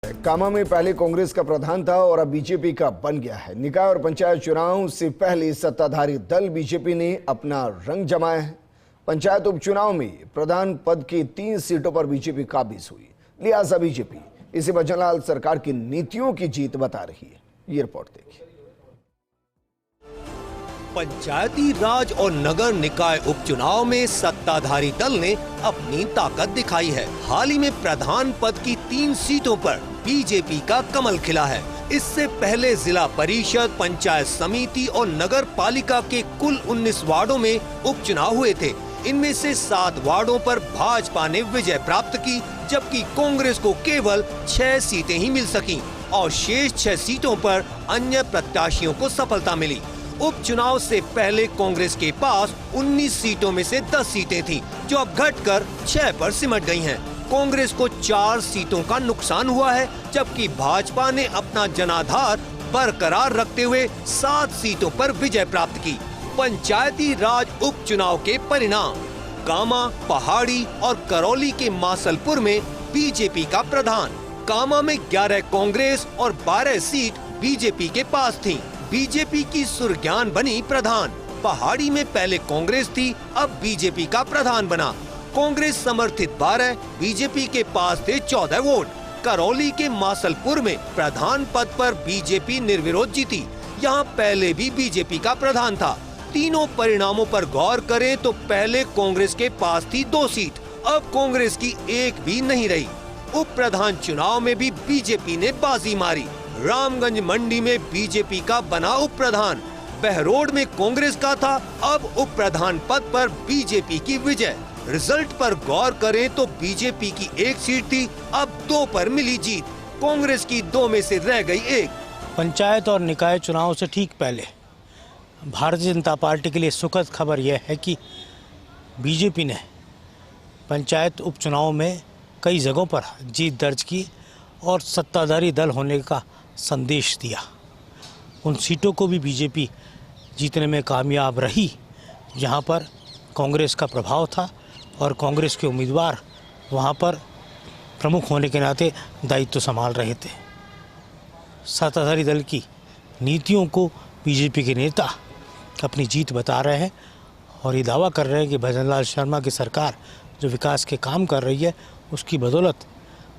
कामा में पहले कांग्रेस का प्रधान था और अब बीजेपी का बन गया है। निकाय और पंचायत चुनाव से पहले सत्ताधारी दल बीजेपी ने अपना रंग जमाया है। पंचायत उपचुनाव में प्रधान पद की 3 सीटों पर बीजेपी काबिज हुई, लिहाजा बीजेपी इसे भजनलाल सरकार की नीतियों की जीत बता रही है। ये रिपोर्ट देखिए। पंचायती राज और नगर निकाय उपचुनाव में सत्ताधारी दल ने अपनी ताकत दिखाई है। हाल ही में प्रधान पद की 3 सीटों पर बीजेपी का कमल खिला है। इससे पहले जिला परिषद, पंचायत समिति और नगर पालिका के कुल 19 वार्डों में उपचुनाव हुए थे। इनमें से 7 वार्डों पर भाजपा ने विजय प्राप्त की, जबकि कांग्रेस को केवल 6 सीटें ही मिल सकीं और शेष 6 सीटों पर अन्य प्रत्याशियों को सफलता मिली। उपचुनाव से पहले कांग्रेस के पास 19 सीटों में से 10 सीटें थीं, जो अब घटकर 6 पर सिमट गई हैं। कांग्रेस को 4 सीटों का नुकसान हुआ है, जबकि भाजपा ने अपना जनाधार बरकरार रखते हुए 7 सीटों पर विजय प्राप्त की। पंचायती राज उपचुनाव के परिणाम: कामा, पहाड़ी और करौली के मासलपुर में बीजेपी का प्रधान। कामा में 11 कांग्रेस और 12 सीट बीजेपी के पास थीं। बीजेपी की सुरज्ञान बनी प्रधान। पहाड़ी में पहले कांग्रेस थी, अब बीजेपी का प्रधान बना। कांग्रेस समर्थित 12, बीजेपी के पास थे 14 वोट। करौली के मासलपुर में प्रधान पद पर बीजेपी निर्विरोध जीती। यहाँ पहले भी बीजेपी का प्रधान था। तीनों परिणामों पर गौर करें तो पहले कांग्रेस के पास थी 2 सीट, अब कांग्रेस की 1 भी नहीं रही। उप प्रधान चुनाव में भी बीजेपी ने बाजी मारी। रामगंज मंडी में बीजेपी का बना उप प्रधान। बहरोड में कांग्रेस का था, अब उप प्रधान पद पर बीजेपी की विजय। रिजल्ट पर गौर करें तो बीजेपी की 1 सीट थी, अब 2 पर मिली जीत। कांग्रेस की 2 में से रह गई 1। पंचायत और निकाय चुनाव से ठीक पहले भारतीय जनता पार्टी के लिए सुखद खबर यह है कि बीजेपी ने पंचायत उपचुनाव में कई जगहों पर जीत दर्ज की और सत्ताधारी दल होने का संदेश दिया। उन सीटों को भी बीजेपी जीतने में कामयाब रही जहां पर कांग्रेस का प्रभाव था और कांग्रेस के उम्मीदवार वहां पर प्रमुख होने के नाते दायित्व संभाल रहे थे। सत्ताधारी दल की नीतियों को बीजेपी के नेता अपनी जीत बता रहे हैं और ये दावा कर रहे हैं कि भजनलाल शर्मा की सरकार जो विकास के काम कर रही है उसकी बदौलत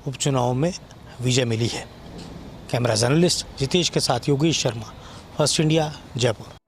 उपचुनाव में विजय मिली है। कैमरा जर्नलिस्ट जितेश के साथ योगेश शर्मा, फर्स्ट इंडिया, जयपुर।